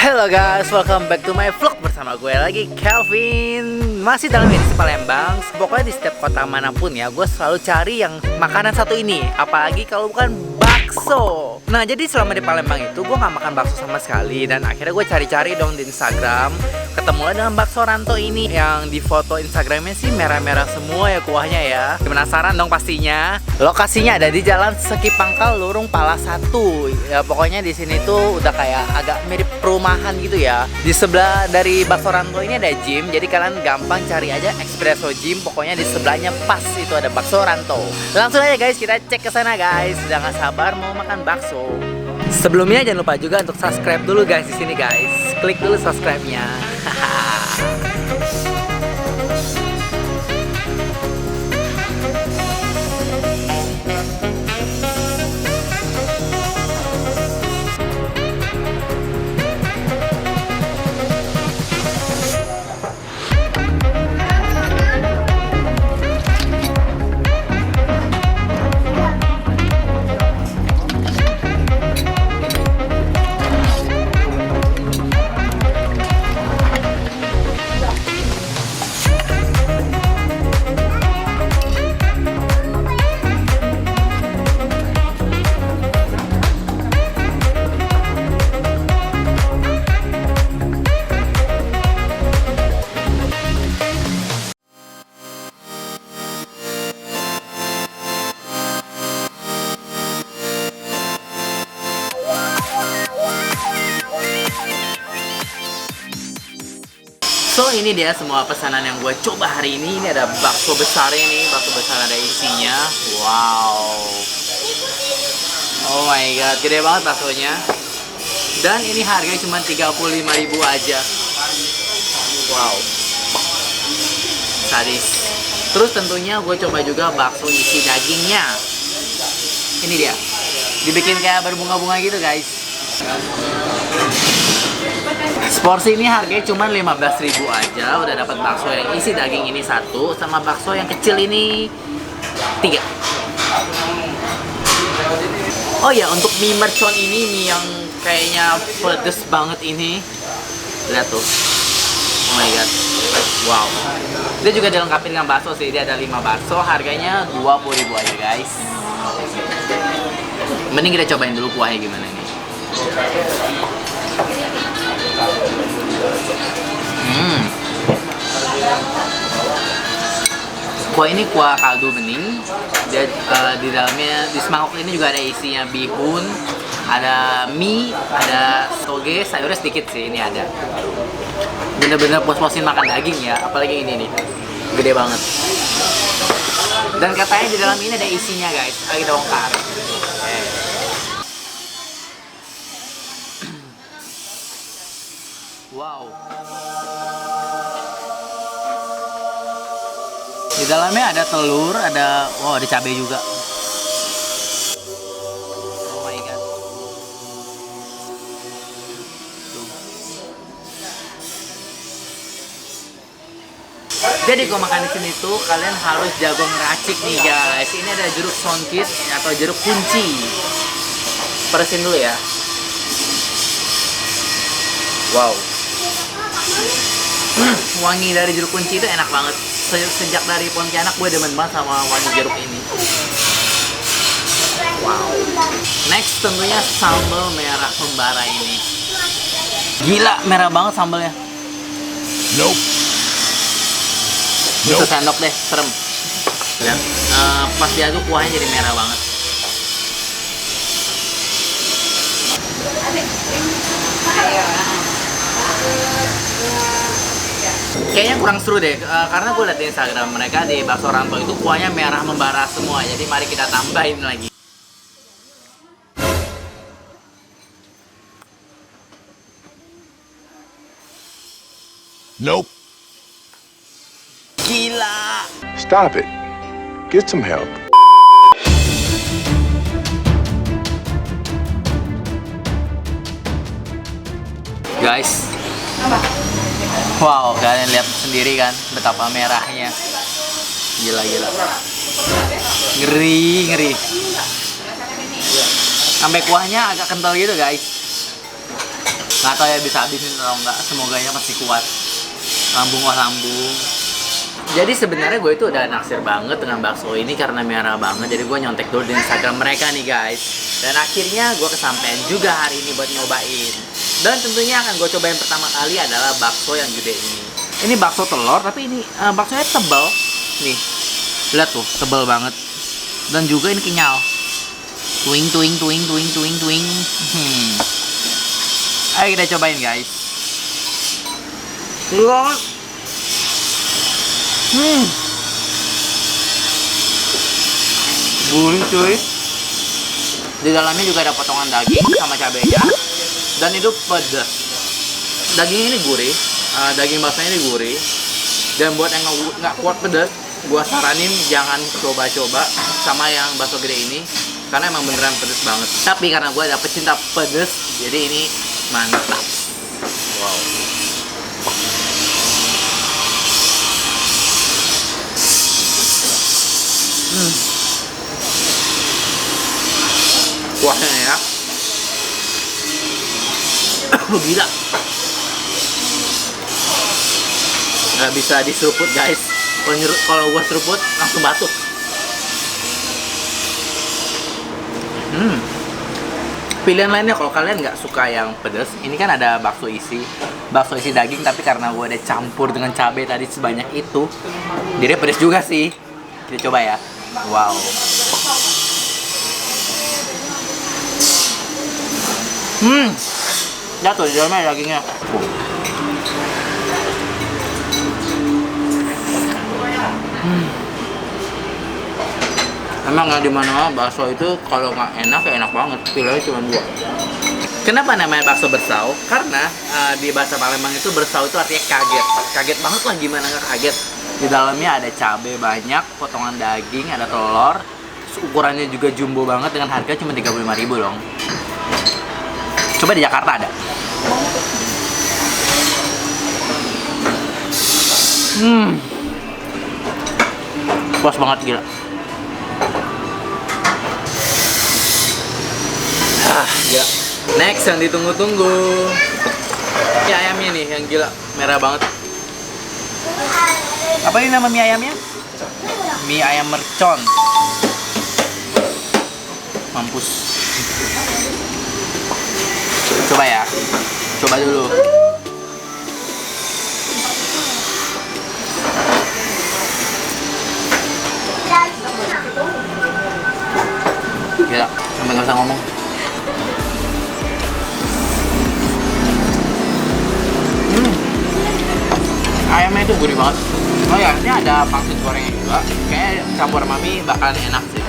Halo guys, welcome back to my vlog bersama gue lagi, Kelvin. Masih dalam edisi Palembang. Pokoknya di setiap kota manapun ya, gue selalu cari yang makanan satu ini. Apalagi kalau bukan bakso. Nah, jadi selama di Palembang itu gue gak makan bakso sama sekali. Dan akhirnya gue cari-cari dong di Instagram. Ketemulah dengan bakso Ranto ini. Yang di foto Instagramnya sih merah-merah semua ya kuahnya ya. Penasaran dong pastinya. Lokasinya ada di Jalan Seki Pangkal, Lurung Pala 1. Ya pokoknya di sini tuh udah kayak agak mirip perumahan gitu ya. Di sebelah dari bakso Ranto ini ada gym. Jadi kalian gampang cari aja Espresso Gym. Pokoknya di sebelahnya pas itu ada bakso Ranto. Langsung aja guys, kita cek ke sana guys. Udah gak sabar mau makan bakso. Sebelumnya jangan lupa juga untuk subscribe dulu guys di sini guys. Klik dulu subscribe-nya. So ini dia semua pesanan yang gue coba hari ini. Ini ada bakso besar ini, bakso besar ada isinya. Wow. Oh my god, gede banget baksonya. Dan ini harganya cuma 35.000 aja. Wow. Sadis. Terus tentunya gue coba juga bakso isi dagingnya. Ini dia. Dibikin kayak berbunga-bunga gitu guys. Seporsi ini harganya cuma 15.000 aja. Udah dapat bakso yang isi daging ini satu, sama bakso yang kecil ini 3. Oh ya, untuk mie mercon ini, mie yang kayaknya pedes banget ini. Lihat tuh. Oh my god. Wow. Dia juga dilengkapi dengan bakso sih. Dia ada 5 bakso, harganya 20.000 aja guys. Mending kita cobain dulu kuahnya gimana nih. Kuah ini kuah kaldu bening. Dia, di dalamnya di semangkok ini juga ada isinya bihun, ada mie, ada toge, sayurnya sedikit sih ini ada. Bener-bener puas-puasin makan daging ya, apalagi ini nih, gede banget. Dan katanya di dalam ini ada isinya guys, lagi kita bongkar. Wow. Di dalamnya ada telur, ada cabai juga. Oh my god. Tuh. Jadi kalau makan di sini tuh kalian harus jago ngeracik nih guys. Ini ada jeruk songkit atau jeruk kunci. Peresin dulu ya. Wow. Wangi dari jeruk kunci itu enak banget. Sejak dari Pontianak gue demen banget sama wangi jeruk ini. Wow. Next tentunya sambal merah membara ini. Gila, merah banget sambalnya. Nope. Itu sendok deh, serem. Lihat, pas diaduk kuahnya jadi merah banget. Kayaknya kurang seru deh, karena gue liat di Instagram mereka di bakso Ranto itu kuahnya merah membara semua. Jadi mari kita tambahin lagi. Nope. Gila. Stop it. Get some help. Guys. Wow, kalian lihat sendiri kan betapa merahnya. Gila. Ngeri. Sampai kuahnya agak kental gitu guys. Nggak tahu ya bisa habisin atau enggak, semoga ya masih kuat. Lambung oh lambung. Jadi sebenarnya gue itu udah naksir banget dengan bakso ini karena merah banget. Jadi gue nyontek dulu di Instagram mereka nih guys. Dan akhirnya gue kesampean juga hari ini buat nyobain. Dan tentunya akan gue cobain pertama kali adalah bakso yang gede ini. Ini bakso telur, tapi ini baksonya tebal. Nih, lihat tuh, tebal banget. Dan juga ini kenyal. Tuing, tuing, tuing, tuing, tuing, tuing. Ayo kita cobain guys. Lihat. Gurih cuy. Di dalamnya juga ada potongan daging sama cabenya. Dan itu pedas. Daging ini gurih. Daging baksonya ini gurih. Dan buat yang nggak kuat pedas, gua saranin jangan coba-coba sama yang bakso gede ini. Karena emang beneran pedas banget. Tapi karena gua dapet cinta pedas, jadi ini mantap. Wow. Kuahnya ya. Gila. Nggak bisa diseruput guys. Kalau gua seruput langsung batuk. Pilihan lainnya kalau kalian nggak suka yang pedas, ini kan ada bakso isi daging, tapi karena gue udah campur dengan cabai tadi sebanyak itu, jadi pedas juga sih. Kita coba ya. Wow. Jatuh di dalamnya dagingnya. Emang nggak di mana bakso itu kalau nggak enak ya enak banget. Pilihannya cuma dua. Kenapa namanya bakso bersau? Karena di bahasa Palembang itu bersau itu artinya kaget. Kaget banget lah, gimana nggak kaget. Di dalamnya ada cabai banyak, potongan daging, ada telur. Ukurannya juga jumbo banget dengan harga cuma 35.000 dong. Coba di Jakarta ada. Puas banget gila. Gila. Next yang ditunggu-tunggu. Mie ayamnya nih yang gila, merah banget. Apa ini nama mie ayamnya? Mie ayam mercon. Mampus. Coba ya. Coba dulu. Gila, sampai nggak bisa ngomong. Ayamnya itu gurih banget. Oh ya, ini ada pangsit gorengnya juga. Kayaknya campur sama mie bakalan enak sih.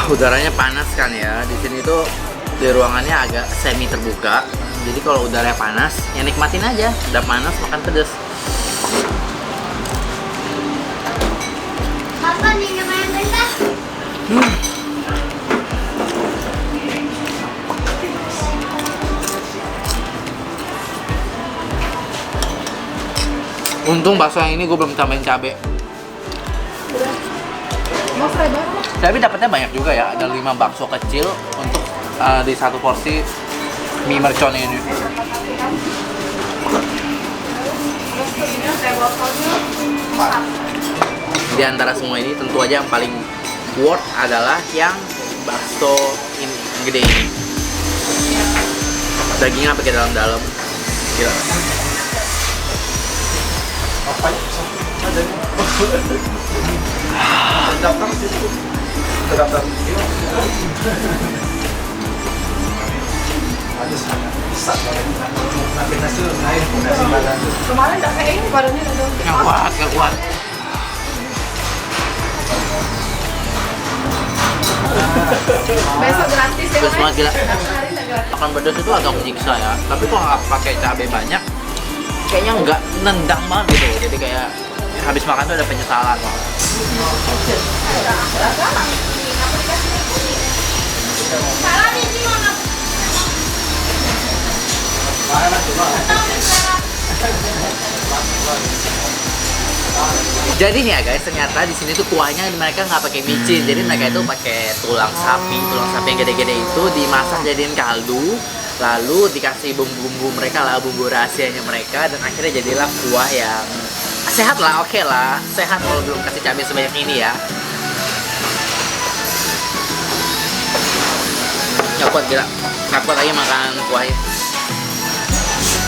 Udaranya panas kan ya. Di sini tuh di ruangannya agak semi terbuka. Jadi kalau udaranya panas, ya nikmatin aja. Udah panas makan pedas. Papa nih main bentar. Untung bakso yang ini gue belum tambahin cabai. Tapi dapatnya banyak juga ya. Ada 5 bakso kecil untuk di satu porsi mie mercon ini. Di antara semua ini tentu aja yang paling worth adalah yang bakso ini, yang gede ini. Dagingnya pakai dalam-dalam. Gila. Kemarin udah kayak ini badannya udah. Nggak kuat. Besok gratis ya. Terus banget gila. Hari udah gratis. Makan pedas itu agak menyiksa ya. Tapi kalau nggak pakai cabai banyak, kayaknya nggak nendang banget gitu. Jadi kayak habis makan tuh ada penyesalan. Salah nih sih mana? Jadi nih ya guys, ternyata di sini tuh kuahnya mereka nggak pakai micin, jadi mereka itu pakai tulang sapi yang gede-gede itu dimasak jadiin kaldu, lalu dikasih bumbu-bumbu mereka lah, bumbu rahasianya mereka, dan akhirnya jadilah kuah yang sehat lah, oke lah, sehat kalau belum kasih cabai sebanyak ini ya. Nggak kuat gila, nggak kuat lagi makan kuahnya.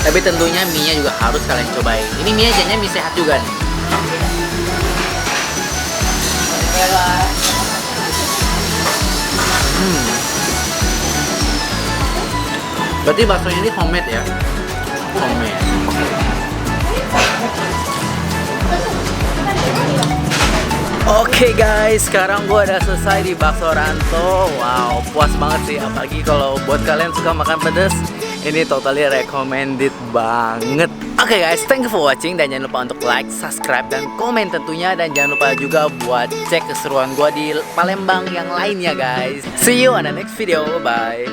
Tapi tentunya mie-nya juga harus kalian cobain. Ini mie jadinya mie sehat juga nih. Berarti baksonya ini homemade ya? Homemade. Oke guys, sekarang gue udah selesai di Bakso Ranto. Wow, puas banget sih. Apalagi kalau buat kalian suka makan pedas, ini totally recommended banget. Oke guys, thank you for watching. Dan jangan lupa untuk like, subscribe, dan komen tentunya. Dan jangan lupa juga buat cek keseruan gue di Palembang yang lainnya guys. See you on the next video, bye.